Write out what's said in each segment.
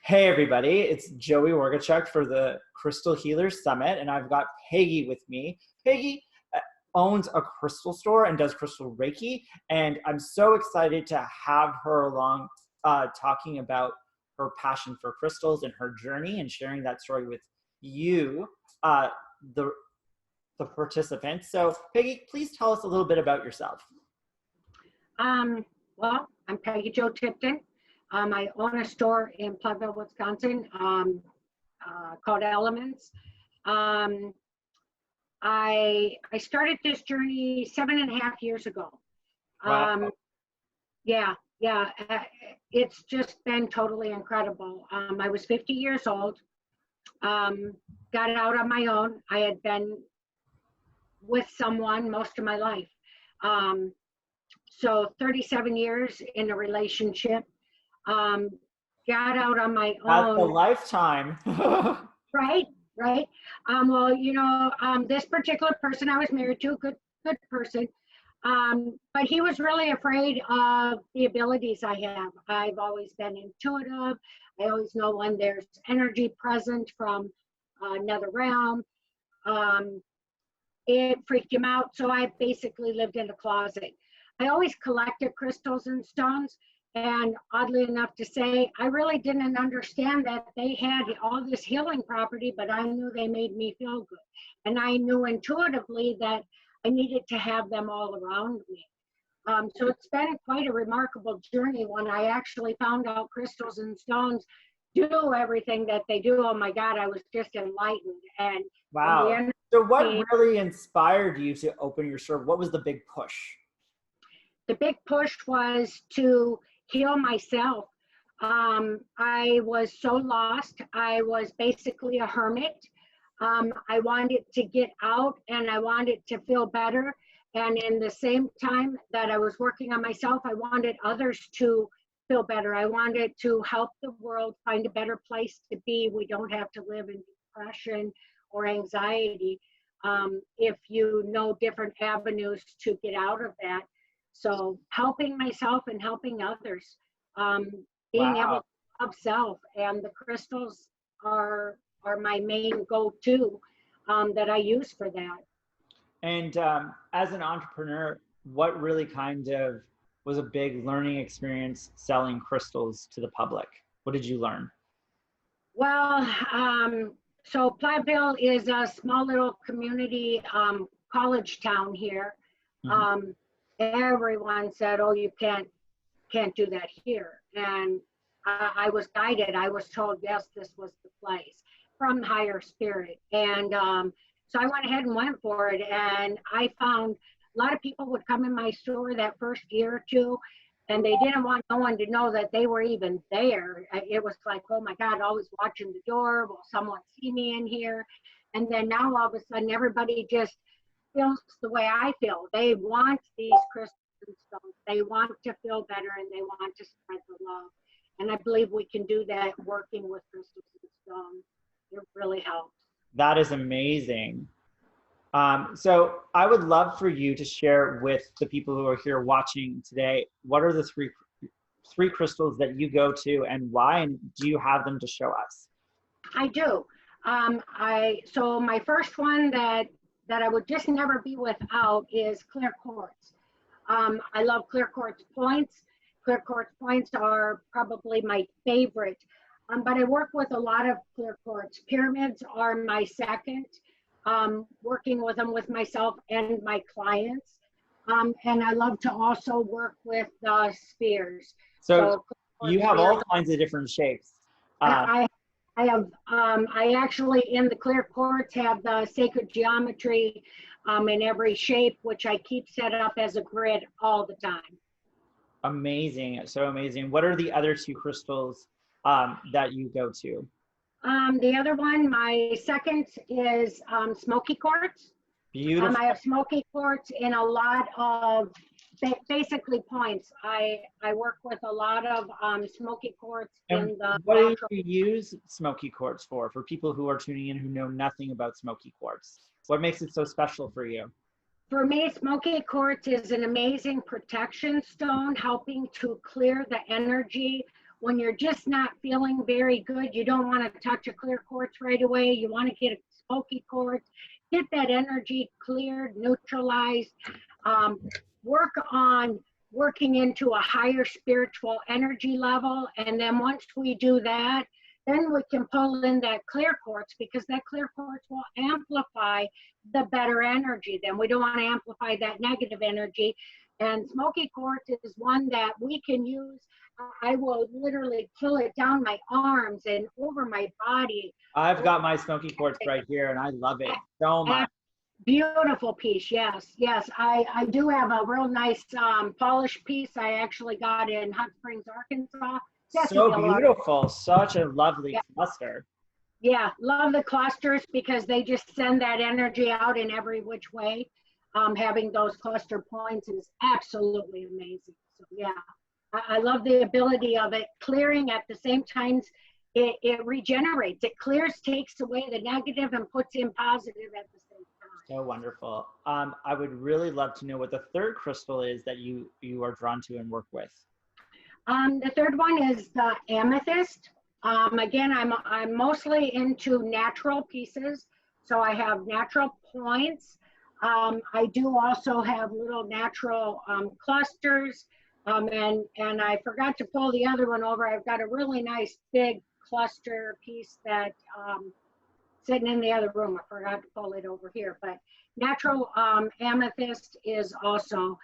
Hey everybody, it's Joey Wargachuk for the Crystal Healers Summit, and I've got Peggy with me. Peggy owns a crystal store and does crystal Reiki, and I'm so excited to have her along talking about her passion for crystals and her journey and sharing that story with you, the participants. So Peggy, please tell us a little bit about yourself. Well, I'm Peggy Jo Tipton. I own a store in Platteville, Wisconsin, called Elements. I started this journey 7.5 years ago. Wow. Yeah, it's just been totally incredible. I was 50 years old, got out on my own. I had been with someone most of my life. So 37 years in a relationship. Got out on my own. That's a lifetime. Right. Well, this particular person I was married to, good person. But he was really afraid of the abilities I have. I've always been intuitive. I always know when there's energy present from another realm. It freaked him out, so I basically lived in a closet. I always collected crystals and stones, and oddly enough to say, I really didn't understand that they had all this healing property, but I knew they made me feel good. And I knew intuitively that I needed to have them all around me. So it's been quite a remarkable journey when I actually found out crystals and stones do everything that they do. Oh my God, I was just enlightened. And wow. So what really inspired you to open your store? What was the big push? The big push was to heal myself. I was so lost. I was basically a hermit. I wanted to get out and I wanted to feel better. And in the same time that I was working on myself, I wanted others to feel better. I wanted to help the world find a better place to be. We don't have to live in depression or anxiety if you know different avenues to get out of that. So helping myself and helping others, being able to love self, and the crystals are my main go-to that I use for that. And as an entrepreneur, what really kind of was a big learning experience selling crystals to the public? What did you learn? Well, so Platteville is a small little community college town here. Mm-hmm. Everyone said, "Oh, you can't do that here," and I was guided. I was told, yes, this was the place from higher spirit, and so I went ahead and went for it. And I found a lot of people would come in my store that first year or two, and they didn't want no one to know that they were even there. It was like, oh my God, always watching the door. Will someone see me in here? And then now all of a sudden, everybody just feels the way I feel. They want these crystals and stones. They want to feel better and they want to spread the love. And I believe we can do that working with crystals and stones. It really helps. That is amazing. So I would love for you to share with the people who are here watching today, what are the three crystals that you go to and why, and do you have them to show us? I do. So my first one that I would just never be without is clear quartz. I love clear quartz points. Clear quartz points are probably my favorite, but I work with a lot of clear quartz. Pyramids are my second, working with them with myself and my clients. And I love to also work with spheres. So you have all kinds of different shapes. I actually, in the clear quartz, have the sacred geometry in every shape, which I keep set up as a grid all the time. Amazing. So amazing. What are the other two crystals that you go to? The other one, my second, is Smoky Quartz. Beautiful. I have Smoky Quartz in a lot of basically points. I work with a lot of Smoky Quartz in the. What do you use Smoky Quartz for people who are tuning in who know nothing about Smoky Quartz? What makes it so special for you? For me, Smoky Quartz is an amazing protection stone, helping to clear the energy when you're just not feeling very good, you don't want to touch a clear quartz right away. You want to get a smoky quartz, get that energy cleared, neutralized, work on working into a higher spiritual energy level. And then once we do that, then we can pull in that clear quartz, because that clear quartz will amplify the better energy. Then we don't want to amplify that negative energy. And smoky quartz is one that we can use. I will literally pull it down my arms and over my body. I've got my smoky quartz right here, and I love it so much. Beautiful piece. Yes, yes. I do have a real nice polished piece I actually got in Hot Springs, Arkansas. That's so beautiful. Such a lovely cluster. Yeah, love the clusters because they just send that energy out in every which way. Having those cluster points is absolutely amazing. So yeah, I love the ability of it clearing at the same time. It regenerates. It clears, takes away the negative, and puts in positive at the same time. So wonderful. I would really love to know what the third crystal is that you are drawn to and work with. The third one is the amethyst. Again, I'm mostly into natural pieces, so I have natural points. I do also have little natural clusters, and I forgot to pull the other one over. I've got a really nice big cluster piece that sitting in the other room. I forgot to pull it over here, but natural amethyst is also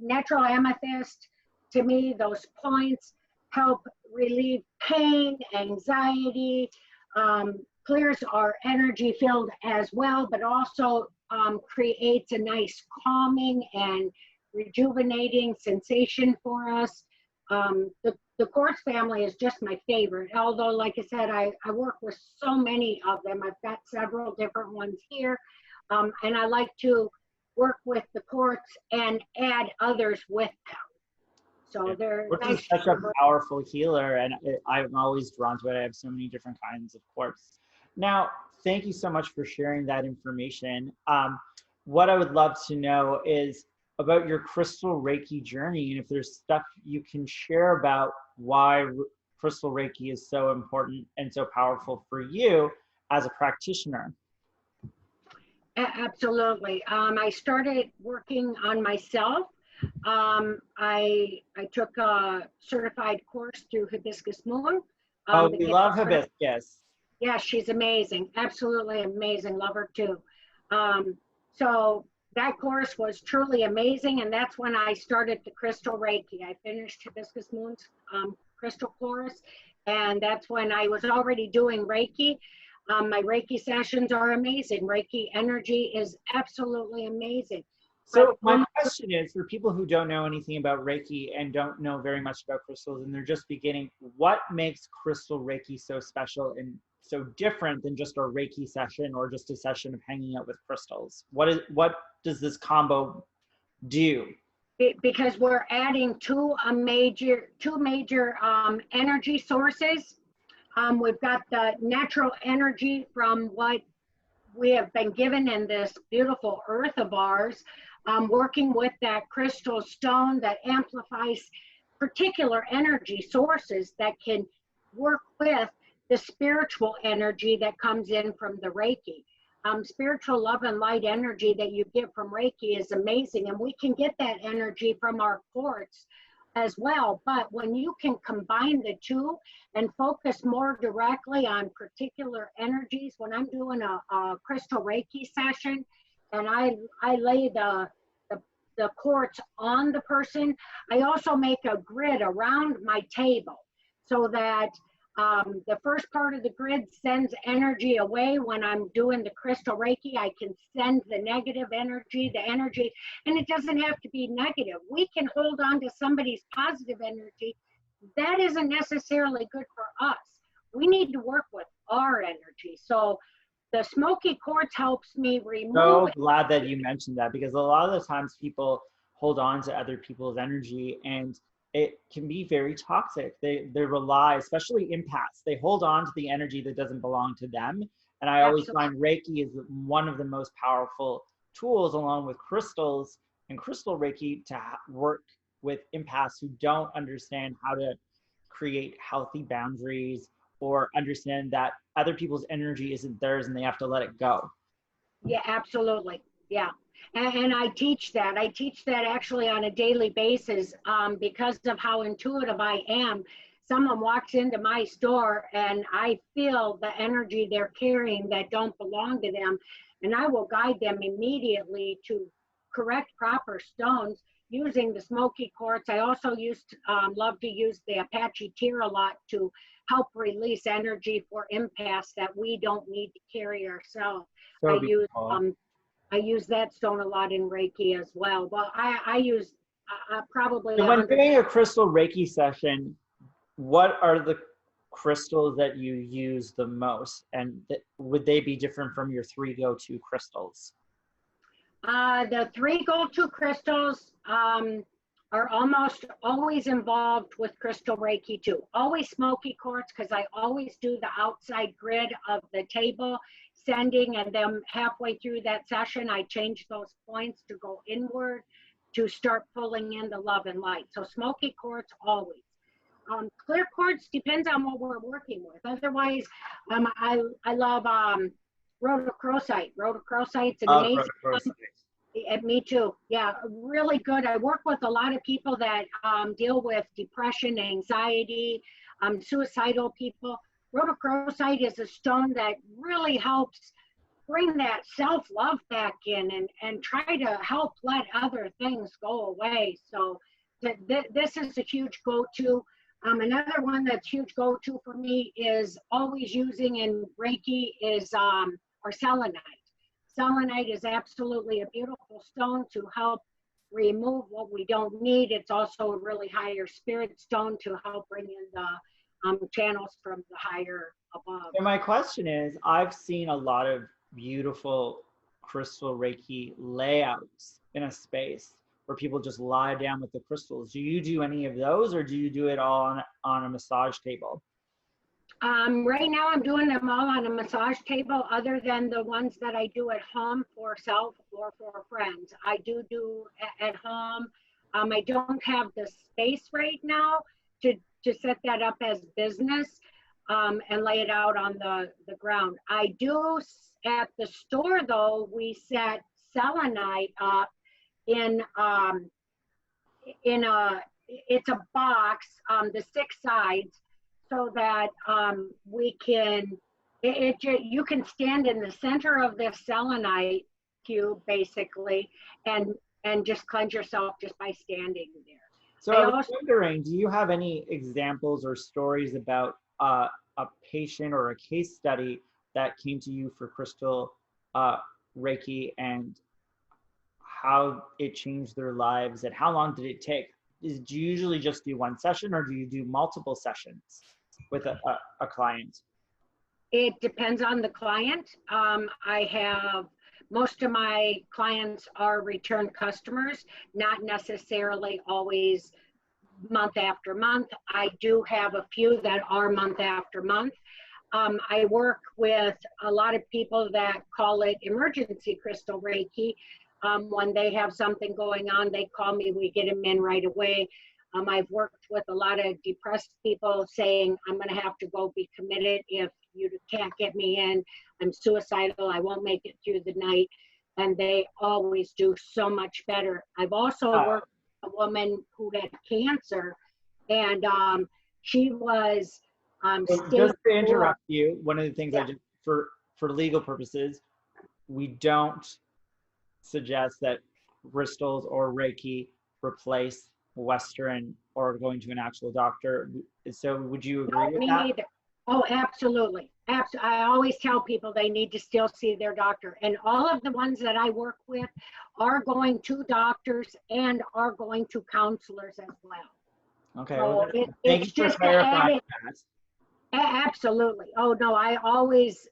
natural amethyst. To me, those points help relieve pain, anxiety, clears our energy field as well, but also creates a nice calming and rejuvenating sensation for us. The quartz family is just my favorite, although like I said, I work with so many of them. I've got several different ones here, and I like to work with the quartz and add others with them. So they're quartz nice. Is such a powerful healer, and I'm always drawn to it. I have so many different kinds of quartz. Now, thank you so much for sharing that information. What I would love to know is about your crystal Reiki journey, and if there's stuff you can share about why crystal Reiki is so important and so powerful for you as a practitioner. Absolutely. I started working on myself. I took a certified course through Hibiscus Moon. We love Hibiscus. Yeah, she's amazing. Absolutely amazing. Love her too. So that course was truly amazing, and that's when I started the crystal Reiki. I finished Hibiscus Moon's crystal course, and that's when I was already doing Reiki. My Reiki sessions are amazing. Reiki energy is absolutely amazing. So my question is, for people who don't know anything about Reiki and don't know very much about crystals and they're just beginning, what makes crystal Reiki so special and so different than just a Reiki session or just a session of hanging out with crystals? What does this combo do? Because we're adding two major energy sources. We've got the natural energy from what we have been given in this beautiful earth of ours, working with that crystal stone that amplifies particular energy sources that can work with the spiritual energy that comes in from the Reiki. Spiritual love and light energy that you get from Reiki is amazing, and we can get that energy from our quartz as well. But when you can combine the two and focus more directly on particular energies, when I'm doing a crystal Reiki session and I lay the quartz on the person, I also make a grid around my table so that the first part of the grid sends energy away. When I'm doing the crystal Reiki, I can send the negative energy, and it doesn't have to be negative. We can hold on to somebody's positive energy. That isn't necessarily good for us. We need to work with our energy. So the smoky quartz helps me remove. So glad that you mentioned that, because a lot of the times people hold on to other people's energy and it can be very toxic. They rely, especially empaths, they hold on to the energy that doesn't belong to them. And I always find Reiki is one of the most powerful tools, along with crystals and crystal Reiki, to work with empaths who don't understand how to create healthy boundaries or understand that other people's energy isn't theirs and they have to let it go. Yeah, absolutely. Yeah. And I teach that. I teach that actually on a daily basis because of how intuitive I am. Someone walks into my store and I feel the energy they're carrying that don't belong to them. And I will guide them immediately to correct proper stones using the Smoky Quartz. I also love to use the Apache Tear a lot to help release energy for empaths that we don't need to carry ourselves. So I use that stone a lot in Reiki as well. Well, I use probably. So when doing a crystal Reiki session, what are the crystals that you use the most, and would they be different from your 3 go-to crystals? The 3 go-to crystals are almost always involved with crystal Reiki too. Always Smoky Quartz, because I always do the outside grid of the table, sending, and then halfway through that session, I change those points to go inward to start pulling in the love and light. So Smoky Quartz always. Clear quartz depends on what we're working with. Otherwise, I love rhodochrosite. Rhodochrosite's an amazing. Me too. Yeah, really good. I work with a lot of people that deal with depression, anxiety, suicidal people. Rhodochrosite is a stone that really helps bring that self-love back in and try to help let other things go away. So this is a huge go-to. Another one that's huge go-to for me is always using in Reiki is or selenite. Selenite is absolutely a beautiful stone to help remove what we don't need. It's also a really higher spirit stone to help bring in the channels from the higher above. And my question is, I've seen a lot of beautiful crystal Reiki layouts in a space where people just lie down with the crystals. Do you do any of those, or do you do it all on a massage table? Right now I'm doing them all on a massage table, other than the ones that I do at home for self or for friends. I do at home. I don't have the space right now to set that up as business and lay it out on the ground. I do at the store though, we set selenite up in it's a box, the 6 sides, so that we can, you can stand in the center of this selenite cube basically and just cleanse yourself just by standing there. So I was wondering, do you have any examples or stories about a patient or a case study that came to you for crystal Reiki and how it changed their lives, and how long did it take? Do you usually just do 1 session, or do you do multiple sessions with a client? It depends on the client. I have, most of my clients are return customers, not necessarily always month after month. I do have a few that are month after month. I work with a lot of people that call it emergency crystal Reiki. When they have something going on, they call me, we get them in right away. I've worked with a lot of depressed people saying, I'm going to have to go be committed if you can't get me in. I'm suicidal. I won't make it through the night. And they always do so much better. I've also worked with a woman who had cancer, and she was just to interrupt you, one of the things I just, for legal purposes, we don't suggest that crystals or Reiki replace Western or going to an actual doctor. So would you agree with that? Neither. Oh, absolutely. I always tell people they need to still see their doctor. And all of the ones that I work with are going to doctors and are going to counselors as well. Okay. So well, thank you for clarifying that. Absolutely. Oh, no, I always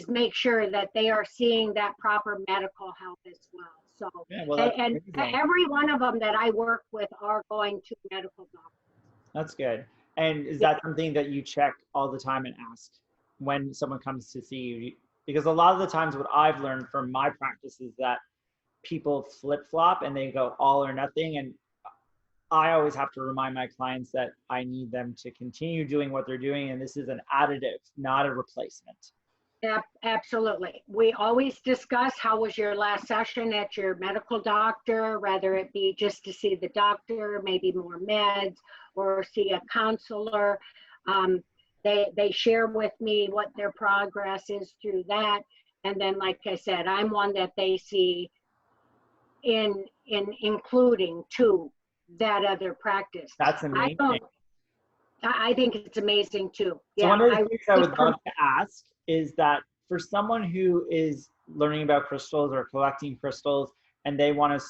make sure that they are seeing that proper medical help as well. So, yeah, well, and every one of them that I work with are going to medical doctors. That's good. And is that something that you check all the time and ask when someone comes to see you? Because a lot of the times what I've learned from my practice is that people flip-flop and they go all or nothing. And I always have to remind my clients that I need them to continue doing what they're doing, and this is an additive, not a replacement. Absolutely. We always discuss how was your last session at your medical doctor, whether it be just to see the doctor, maybe more meds, or see a counselor. They share with me what their progress is through that. And then, like I said, I'm one that they see in including to that other practice. That's amazing. I think it's amazing too. So one of the things I would love to ask is that for someone who is learning about crystals or collecting crystals and they want to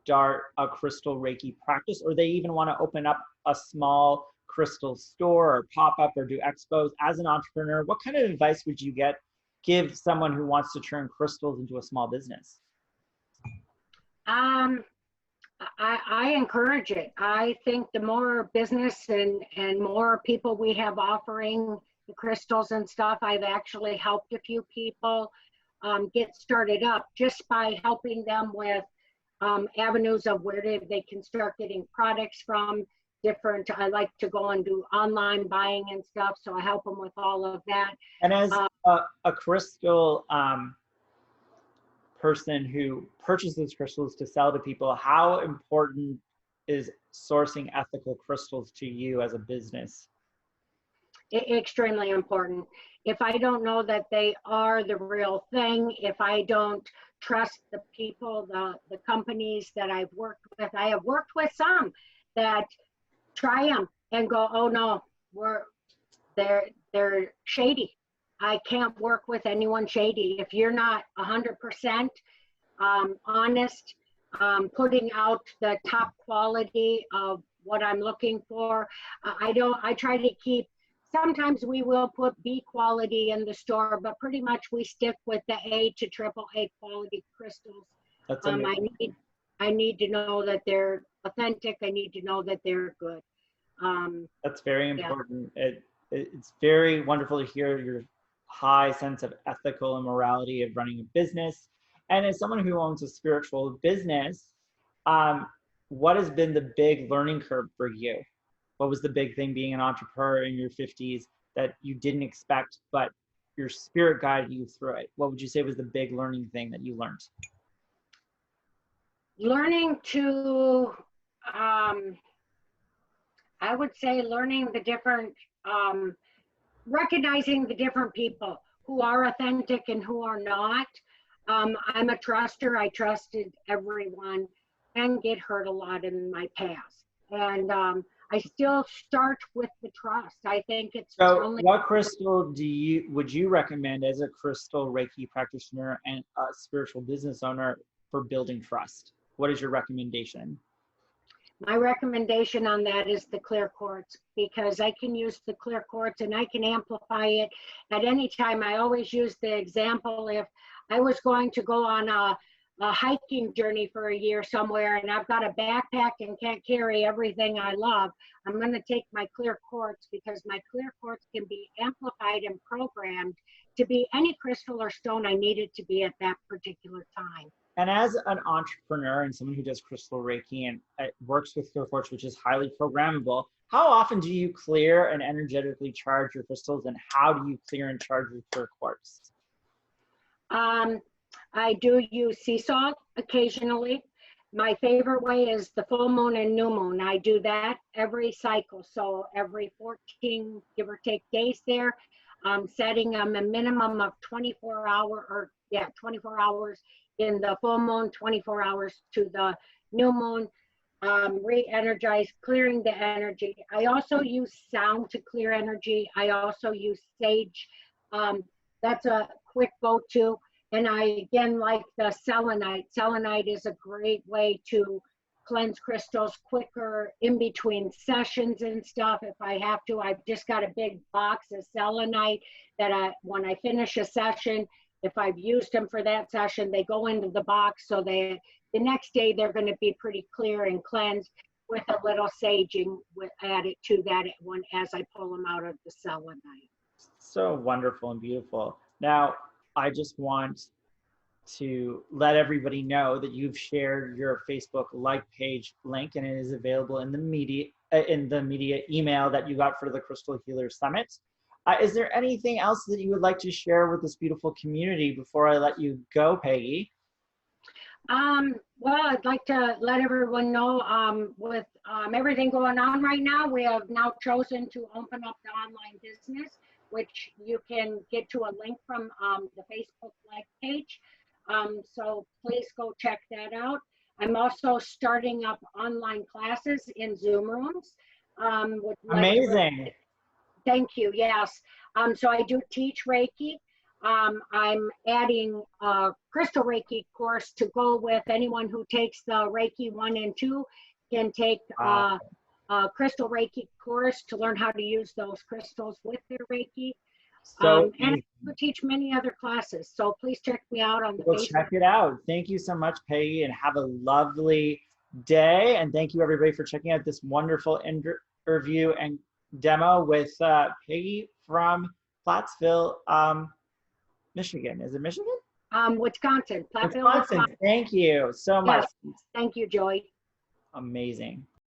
start a crystal Reiki practice, or they even want to open up a small crystal store or pop up or do expos as an entrepreneur, what kind of advice would you give someone who wants to turn crystals into a small business? I encourage it. I think the more business and more people we have offering the crystals and stuff, I've actually helped a few people get started up just by helping them with avenues of where they can start getting products from. I like to go and do online buying and stuff, so I help them with all of that. And as a crystal person who purchases crystals to sell to people, how important is sourcing ethical crystals to you as a business? Extremely important. If I don't know that they are the real thing, if I don't trust the people, the companies that I've worked with, I have worked with some that try them and go, oh no, they're shady. I can't work with anyone shady. If you're not 100% honest, putting out the top quality of what I'm looking for, I try to keep, sometimes we will put B quality in the store, but pretty much we stick with the A to AAA quality crystals. That's amazing. I need to know that they're authentic. I need to know that they're good. That's very important. Yeah. It's very wonderful to hear your high sense of ethical and morality of running a business. And as someone who owns a spiritual business, what has been the big learning curve for you? What was the big thing being an entrepreneur in your 50s that you didn't expect, but your spirit guided you through it? What would you say was the big learning thing that you learned? Learning to, I would say learning the different, recognizing the different people who are authentic and who are not. I'm a truster. I trusted everyone and get hurt a lot in my past. And I still start with the trust. I think it's so. What crystal would you recommend as a crystal Reiki practitioner and a spiritual business owner for building trust? What is your recommendation? My recommendation on that is the clear quartz, because I can use the clear quartz and I can amplify it at any time. I always use the example, if I was going to go on a hiking journey for a year somewhere and I've got a backpack and can't carry everything I love, I'm going to take my clear quartz, because my clear quartz can be amplified and programmed to be any crystal or stone I need it to be at that particular time. And as an entrepreneur and someone who does crystal Reiki and works with clear quartz, which is highly programmable, how often do you clear and energetically charge your crystals, and how do you clear and charge your clear quartz? I do use sea salt occasionally. My favorite way is the full moon and new moon. I do that every cycle. So every 14, give or take, days there, setting them a minimum of 24 hours in the full moon, 24 hours to the new moon, re-energize, clearing the energy. I also use sound to clear energy. I also use sage. That's a quick go-to. And I, again, like the selenite. Selenite is a great way to cleanse crystals quicker in between sessions and stuff. If I have to, I've just got a big box of selenite that when I finish a session, if I've used them for that session, they go into the box, so the next day they're going to be pretty clear and cleansed, with a little saging added to that one as I pull them out of the selenite. So wonderful and beautiful. Now, I just want to let everybody know that you've shared your Facebook like page link, and it is available in the media email that you got for the Crystal Healer Summit. Is there anything else that you would like to share with this beautiful community before I let you go, Peggy? Well, I'd like to let everyone know, with everything going on right now, we have now chosen to open up the online business, which you can get to a link from the Facebook like page. So please go check that out. I'm also starting up online classes in Zoom rooms. Amazing. Thank you. Yes. So I do teach Reiki. I'm adding a crystal Reiki course to go with anyone who takes the Reiki 1 and 2 can take a crystal Reiki course to learn how to use those crystals with their Reiki. So and I teach many other classes. So please check me out on the Facebook. Check it out. Thank you so much, Peggy, and have a lovely day. And thank you, everybody, for checking out this wonderful interview and demo with Peggy from Platteville, Michigan. Is it Michigan? Wisconsin. Platteville, Wisconsin. Thank you so much. Yes. Thank you, Joey. Amazing.